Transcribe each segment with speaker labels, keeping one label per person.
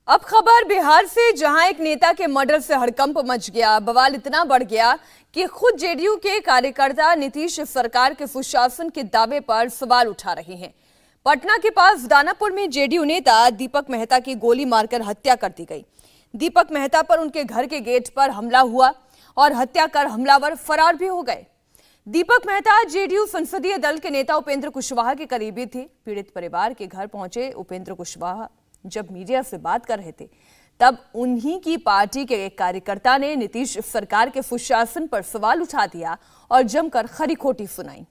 Speaker 1: अब खबर बिहार से, जहां एक नेता के मर्डर से हड़कंप मच गया। बवाल इतना बढ़ गया कि खुद जेडीयू के कार्यकर्ता नीतीश सरकार के सुशासन के दावे पर सवाल उठा रहे हैं। पटना के पास दानापुर में जेडीयू नेता दीपक मेहता की गोली मारकर हत्या कर दी गई। दीपक मेहता पर उनके घर के गेट पर हमला हुआ और हत्या कर हमलावर फरार भी हो गए। दीपक मेहता जेडीयू संसदीय दल के नेता उपेंद्र कुशवाहा के करीबी थे। पीड़ित परिवार के घर पहुंचे उपेंद्र कुशवाहा जब मीडिया से बात कर रहे थे, तब उन्हीं की पार्टी के एक कार्यकर्ता ने नीतीश सरकार के सुशासन पर सवाल उठा दिया और जमकर खरी खोटी सुनाई।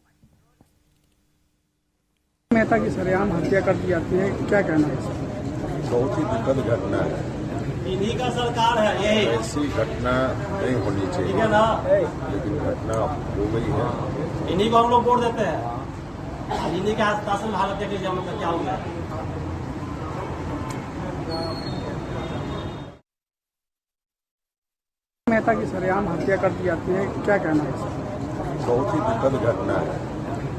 Speaker 2: मेहता की सरेआम हत्या कर दी जाती है, क्या कहना है?
Speaker 3: बहुत ही दुखद घटना है।
Speaker 4: इन्हीं का सरकार है, यही
Speaker 3: ऐसी घटना नहीं होनी चाहिए,
Speaker 4: ठीक है ना?
Speaker 3: लेकिन घटना हो गई है।
Speaker 4: इन्हीं को हम लोग वोट देते हैं। इन्हीं के शासन में हालत देख लीजिए हम लोग क्या हो गया।
Speaker 2: मेहता की सरेआम हत्या कर दी जाती है, क्या कहना है?
Speaker 3: बहुत ही दुखद घटना है।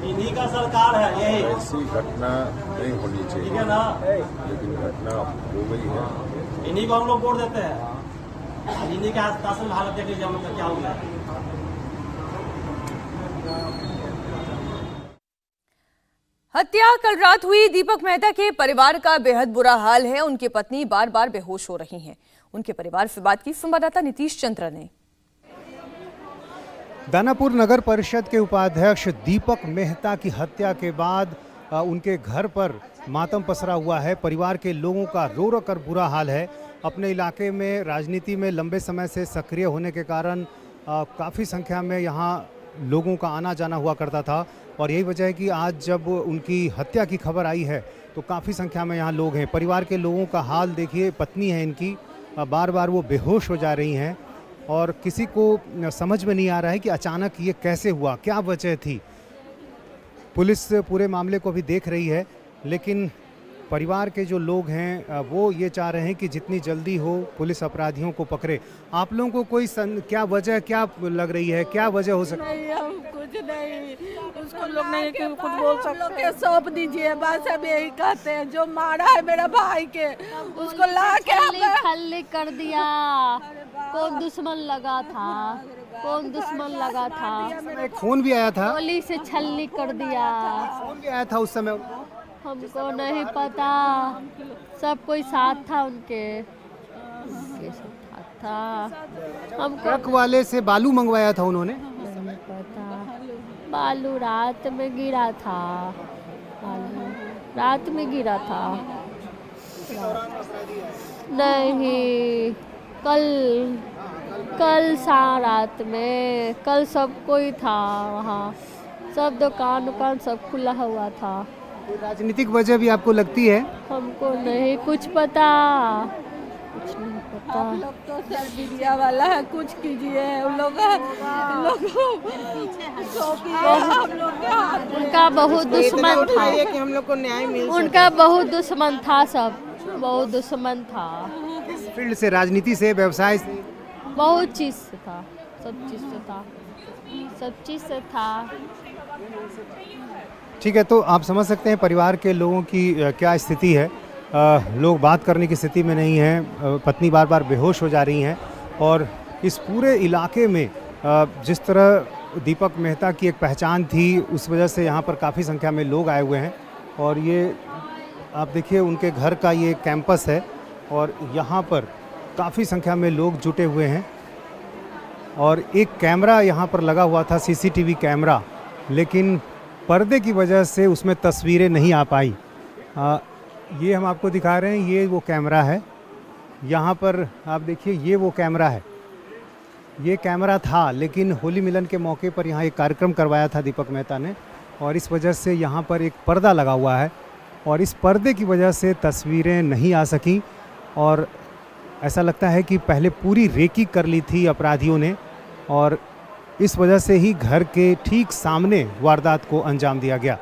Speaker 4: इन्हीं का सरकार है, यही
Speaker 3: ऐसी घटना नहीं होनी
Speaker 4: ठीक
Speaker 3: चाहिए,
Speaker 4: है ना?
Speaker 3: लेकिन घटना हो गई है।
Speaker 4: इन्हीं को हम लोग वोट देते हैं। इन्हीं के शासन में हालत देख लीजिए हम लोग क्या हो गया।
Speaker 1: हत्या कल रात हुई। दीपक मेहता के परिवार का बेहद बुरा हाल है। उनकी पत्नी बार बार बेहोश हो रही हैं। उनके परिवार से बात की संवाददाता नीतीश चंद्र ने।
Speaker 5: दानापुर नगर परिषद के उपाध्यक्ष दीपक मेहता की हत्या के बाद उनके घर पर मातम पसरा हुआ है। परिवार के लोगों का रो रो कर बुरा हाल है। अपने इलाके में राजनीति में लंबे समय से सक्रिय होने के कारण काफ़ी संख्या में यहाँ लोगों का आना जाना हुआ करता था और यही वजह है कि आज जब उनकी हत्या की खबर आई है तो काफ़ी संख्या में यहाँ लोग हैं। परिवार के लोगों का हाल देखिए, पत्नी है इनकी, बार बार वो बेहोश हो जा रही हैं और किसी को समझ में नहीं आ रहा है कि अचानक ये कैसे हुआ, क्या वजह थी। पुलिस पूरे मामले को भी देख रही है, लेकिन परिवार के जो लोग हैं वो ये चाह रहे हैं कि जितनी जल्दी हो पुलिस अपराधियों को पकड़े। आप लोगों को कोई क्या वजह क्या लग रही है, क्या वजह हो सकती है?
Speaker 6: नहीं, हम कुछ नहीं, उसको लोग नहीं कि कुछ बोल सकते, सौंप दीजिए, बस अब यही कहते हैं। जो मारा है मेरा भाई के, उसको ला के
Speaker 7: खल्ली कर दिया। कौन दुश्मन लगा था, कौन दुश्मन लगा था?
Speaker 5: एक फोन भी आया था,
Speaker 7: गोली से छलनी कर दिया।
Speaker 5: फोन भी आया था उस समय।
Speaker 7: हमको नहीं पता, सब कोई साथ था उनके साथ था। हमको
Speaker 5: ट्रक वाले से बालू मंगवाया था उन्होंने।
Speaker 7: नहीं पता, बालू रात में गिरा था, बालू रात में गिरा था। नहीं, कल रात में, कल सब कोई था वहाँ, सब दुकान सब खुला हुआ था।
Speaker 5: राजनीतिक वजह भी आपको लगती है?
Speaker 7: हमको नहीं कुछ पता, कुछ नहीं पता।
Speaker 6: आप लोग तो सर मीडिया वाला है, कुछ कीजिए। उन लोग
Speaker 7: उनका बहुत दुश्मन था
Speaker 6: कि हम लोग को न्याय मिल,
Speaker 7: उनका बहुत दुश्मन था, सब बहुत दुश्मन था।
Speaker 5: फील्ड से, राजनीति से, व्यवसाय से,
Speaker 7: बहुत चीज से था, सब चीज से था, सब चीज से था।
Speaker 5: ठीक है, तो आप समझ सकते हैं परिवार के लोगों की क्या स्थिति है। लोग बात करने की स्थिति में नहीं हैं, पत्नी बार बार बेहोश हो जा रही हैं और इस पूरे इलाके में जिस तरह दीपक मेहता की एक पहचान थी, उस वजह से यहाँ पर काफ़ी संख्या में लोग आए हुए हैं। और ये आप देखिए, उनके घर का ये कैंपस है और यहाँ पर काफ़ी संख्या में लोग जुटे हुए हैं और एक कैमरा यहाँ पर लगा हुआ था, सीसीटीवी कैमरा, लेकिन पर्दे की वजह से उसमें तस्वीरें नहीं आ पाई। ये हम आपको दिखा रहे हैं, ये वो कैमरा है। यहाँ पर आप देखिए, ये वो कैमरा है। ये कैमरा था, लेकिन होली मिलन के मौके पर यहाँ एक कार्यक्रम करवाया था दीपक मेहता ने और इस वजह से यहाँ पर एक पर्दा लगा हुआ है और इस पर्दे की वजह से तस्वीरें नहीं आ सकी और ऐसा लगता है कि पहले पूरी रेकी कर ली थी अपराधियों ने और इस वजह से ही घर के ठीक सामने वारदात को अंजाम दिया गया।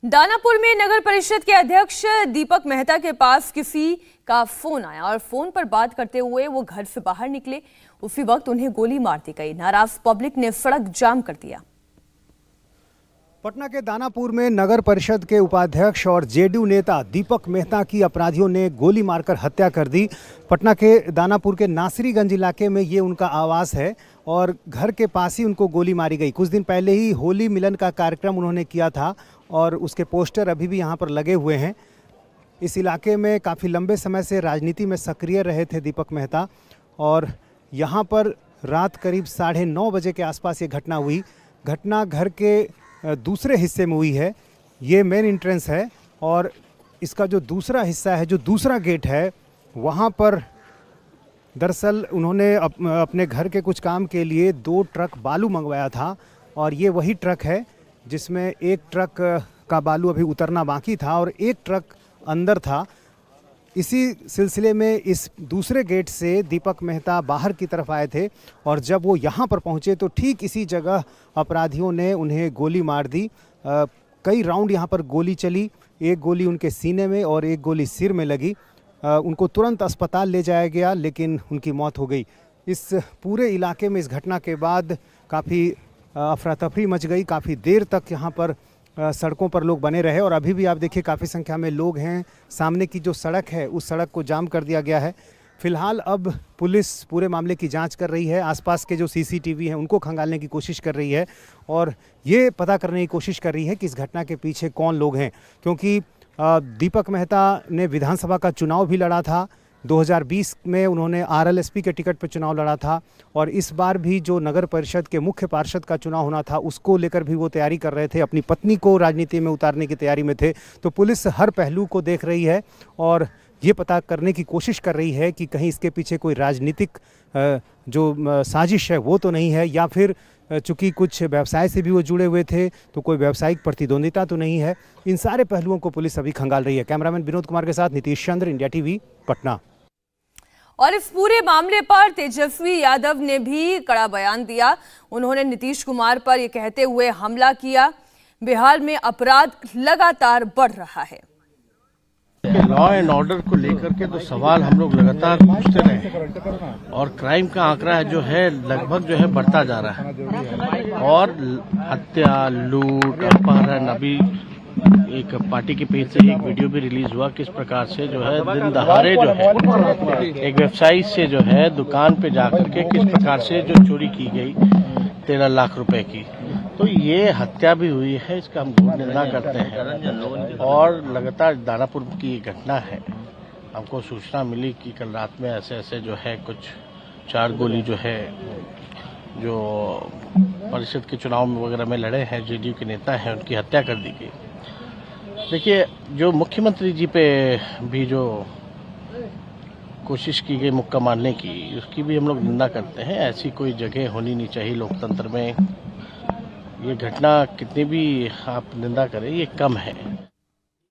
Speaker 1: दानापुर में नगर परिषद के अध्यक्ष दीपक मेहता के पास किसी का फोन आया और फोन पर बात करते हुए वो घर से बाहर निकले। उसी वक्त उन्हें गोली मार दी गई। नाराज पब्लिक ने सड़क जाम कर दिया।
Speaker 5: पटना के दानापुर में नगर परिषद के उपाध्यक्ष और जेडीयू नेता दीपक मेहता की अपराधियों ने गोली मारकर हत्या कर दी। पटना के दानापुर के नासिरीगंज इलाके में ये उनका आवास है और घर के पास ही उनको गोली मारी गई। कुछ दिन पहले ही होली मिलन का कार्यक्रम उन्होंने किया था और उसके पोस्टर अभी भी यहाँ पर लगे हुए हैं। इस इलाके में काफ़ी लंबे समय से राजनीति में सक्रिय रहे थे दीपक मेहता और यहाँ पर रात करीब 9:30 बजे के आसपास ये घटना हुई। घटना घर के दूसरे हिस्से में हुई है। ये मेन एंट्रेंस है और इसका जो दूसरा हिस्सा है, जो दूसरा गेट है, वहाँ पर दरअसल उन्होंने अपने घर के कुछ काम के लिए 2 ट्रक बालू मंगवाया था और ये वही ट्रक है जिसमें एक ट्रक का बालू अभी उतरना बाकी था और एक ट्रक अंदर था। इसी सिलसिले में इस दूसरे गेट से दीपक मेहता बाहर की तरफ आए थे और जब वो यहाँ पर पहुँचे तो ठीक इसी जगह अपराधियों ने उन्हें गोली मार दी। कई राउंड यहाँ पर गोली चली, एक गोली उनके सीने में और एक गोली सिर में लगी। उनको तुरंत अस्पताल ले जाया गया लेकिन उनकी मौत हो गई। इस पूरे इलाके में इस घटना के बाद काफ़ी अफरा तफरी मच गई। काफ़ी देर तक यहाँ पर सड़कों पर लोग बने रहे और अभी भी आप देखिए काफ़ी संख्या में लोग हैं। सामने की जो सड़क है उस सड़क को जाम कर दिया गया है। फिलहाल अब पुलिस पूरे मामले की जांच कर रही है। आसपास के जो सीसीटीवी हैं उनको खंगालने की कोशिश कर रही है और ये पता करने की कोशिश कर रही है कि इस घटना के पीछे कौन लोग हैं, क्योंकि दीपक मेहता ने विधानसभा का चुनाव भी लड़ा था। 2020 में उन्होंने आरएलएसपी के टिकट पर चुनाव लड़ा था और इस बार भी जो नगर परिषद के मुख्य पार्षद का चुनाव होना था उसको लेकर भी वो तैयारी कर रहे थे। अपनी पत्नी को राजनीति में उतारने की तैयारी में थे। तो पुलिस हर पहलू को देख रही है और ये पता करने की कोशिश कर रही है कि कहीं इसके पीछे कोई राजनीतिक जो साजिश है वो तो नहीं है, या फिर चूँकि कुछ व्यवसाय से भी वो जुड़े हुए थे तो कोई व्यावसायिक प्रतिद्वंदिता तो नहीं है। इन सारे पहलुओं को पुलिस अभी खंगाल रही है। कैमरामैन विनोद कुमार के साथ नीतीश चंद्र, इंडिया टीवी, पटना।
Speaker 1: और इस पूरे मामले पर तेजस्वी यादव ने भी कड़ा बयान दिया। उन्होंने नीतीश कुमार पर यह कहते हुए हमला किया, बिहार में अपराध लगातार बढ़ रहा है।
Speaker 8: लॉ एंड ऑर्डर को लेकर के तो सवाल हम लोग लगातार पूछते रहे और क्राइम का आंकड़ा जो है लगभग जो है बढ़ता जा रहा है और हत्या, लूट, अपहरण, अभी एक पार्टी के पेज से एक वीडियो भी रिलीज हुआ किस प्रकार से जो है दिन दहाड़े जो है एक वेबसाइट से जो है दुकान पे जाकर के किस प्रकार से जो चोरी की गई 13 लाख रुपए की। तो ये हत्या भी हुई है, इसका हम घोर निंदा करते हैं और लगातार दानापुर की ये घटना है। हमको सूचना मिली कि कल रात में ऐसे ऐसे जो है कुछ 4 गोली जो है जो परिषद के चुनाव में वगैरह में लड़े हैं, जेडीयू के नेता हैं, उनकी हत्या कर दी गई। देखिए, जो मुख्यमंत्री जी पे भी जो कोशिश की गई मुक्का मारने की, उसकी भी हम लोग निंदा करते हैं। ऐसी कोई जगह होनी नहीं चाहिए लोकतंत्र में। ये घटना कितनी भी आप निंदा करें, ये कम है।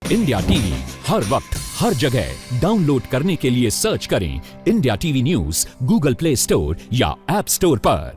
Speaker 9: इंडिया टीवी हर वक्त हर जगह डाउनलोड करने के लिए सर्च करें India TV news Google play store या ऐप स्टोर पर।